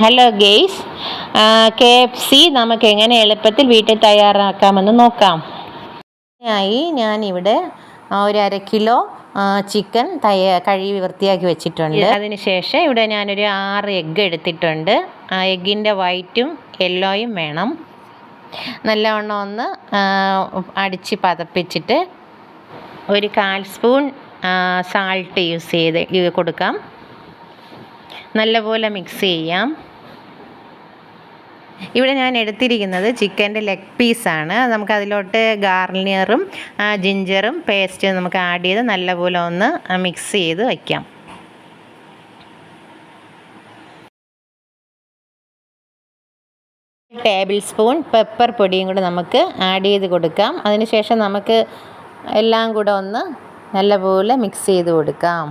Hello guys, KFC നമുക്ക് എങ്ങനെ എളുപ്പത്തിൽ വീട്ടിൽ തയ്യാറാക്കാമെന്ന് നോക്കാം. അതിനായി ഞാനിവിടെ ഒരു 1/2 കിലോ ചിക്കൻ കഴുകി വൃത്തിയാക്കി വെച്ചിട്ടുണ്ട്. അതിനുശേഷം ഇവിടെ ഞാനൊരു 6 എഗ്ഗ് എടുത്തിട്ടുണ്ട്. ആ എഗ്ഗിൻ്റെ വൈറ്റും യെല്ലോയും വേണം. നല്ലവണ്ണം ഒന്ന് അടിച്ച് പതപ്പിച്ചിട്ട് ഒരു 1/4 സ്പൂൺ സാൾട്ട് യൂസ് ചെയ്ത് കൊടുക്കാം. നല്ലപോലെ മിക്സ് ചെയ്യാം. ഇവിടെ ഞാൻ എടുത്തിരിക്കുന്നത് ചിക്കൻ്റെ ലെഗ് പീസാണ്. നമുക്കതിലോട്ട് ഗാർലിയറും ജിഞ്ചറും പേസ്റ്റ് നമുക്ക് ആഡ് ചെയ്ത് നല്ലപോലെ ഒന്ന് മിക്സ് ചെയ്ത് വയ്ക്കാം. ടേബിൾ സ്പൂൺ പെപ്പർ പൊടിയും കൂടെ നമുക്ക് ആഡ് ചെയ്ത് കൊടുക്കാം. അതിനുശേഷം നമുക്ക് എല്ലാം കൂടെ ഒന്ന് നല്ലപോലെ മിക്സ് ചെയ്ത് കൊടുക്കാം.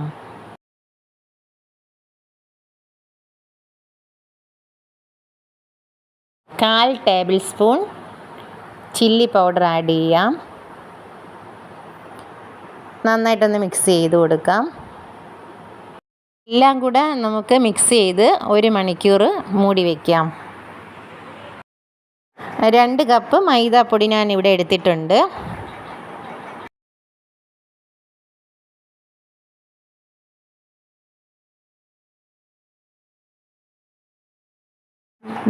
കാൽ table spoon chilli powder add ചെയ്യാം. നന്നായിട്ടൊന്ന് മിക്സ് ചെയ്ത് കൊടുക്കാം. എല്ലാം കൂടെ നമുക്ക് മിക്സ് ചെയ്ത് 1 മണിക്കൂർ മൂടി വയ്ക്കാം. 2 കപ്പ് മൈദാപ്പൊടി ഞാൻ ഇവിടെ എടുത്തിട്ടുണ്ട്.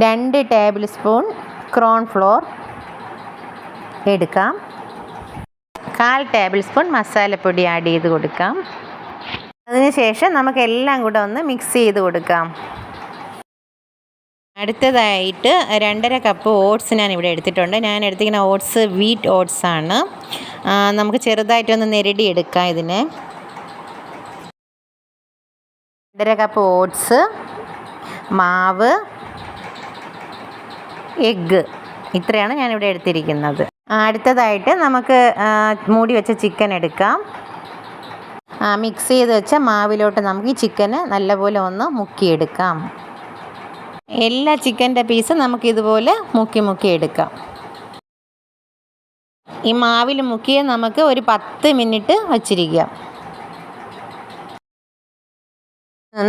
രണ്ട് ടേബിൾ സ്പൂൺ കോൺഫ്ലോർ എടുക്കാം. 1/4 ടേബിൾ സ്പൂൺ മസാലപ്പൊടി ആഡ് ചെയ്ത് കൊടുക്കാം. അതിനുശേഷം നമുക്കെല്ലാം കൂടെ ഒന്ന് മിക്സ് ചെയ്ത് കൊടുക്കാം. അടുത്തതായിട്ട് 2.5 കപ്പ് ഓട്സ് ഞാൻ ഇവിടെ എടുത്തിട്ടുണ്ട്. ഞാൻ എടുത്തിരിക്കുന്ന ഓട്സ് വീറ്റ് ഓട്സ് ആണ്. നമുക്ക് ചെറുതായിട്ടൊന്ന് ഞെരടി എടുക്കാം. ഇതിന് 2.5 കപ്പ് ഓട്സ്, മാവ്, എഗ്ഗ്, ഇത്രയാണ് ഞാനിവിടെ എടുത്തിരിക്കുന്നത്. അടുത്തതായിട്ട് നമുക്ക് മൂടി വെച്ച ചിക്കൻ എടുക്കാം. മിക്സ് ചെയ്ത് വെച്ച മാവിലോട്ട് നമുക്ക് ഈ ചിക്കന് നല്ലപോലെ ഒന്ന് മുക്കിയെടുക്കാം. എല്ലാ ചിക്കൻ്റെ പീസും നമുക്കിതുപോലെ മുക്കി എടുക്കാം. ഈ മാവിൽ മുക്കിയ നമുക്ക് ഒരു 10 മിനിറ്റ് വച്ചിരിക്കാം.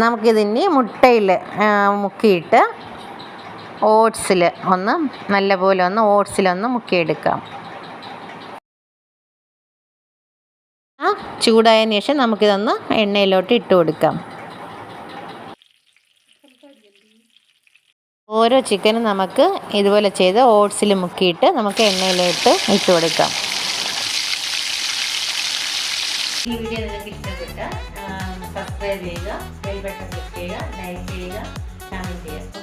നമുക്കിതിന് മുട്ടയിൽ മുക്കിയിട്ട് ഓട്സിൽ ഒന്ന് നല്ലപോലെ ഓട്സിലൊന്ന് മുക്കിയെടുക്കാം. ചൂടായതിന് ശേഷം നമുക്കിതൊന്ന് എണ്ണയിലോട്ട് ഇട്ട് കൊടുക്കാം. ഓരോ ചിക്കനും നമുക്ക് ഇതുപോലെ ചെയ്ത് ഓട്സിൽ മുക്കിയിട്ട് നമുക്ക് എണ്ണയിലോട്ട് ഇട്ട് കൊടുക്കാം. ഈ വീഡിയോ നിങ്ങൾക്ക് ഇഷ്ടപ്പെട്ട സബ്സ്ക്രൈബ് ചെയ്യുക, ബെൽ ബട്ടൺ ക്ലിക്ക് ചെയ്യുക, ലൈക്ക് ചെയ്യുക, കമൻറ്റ് ചെയ്യുക.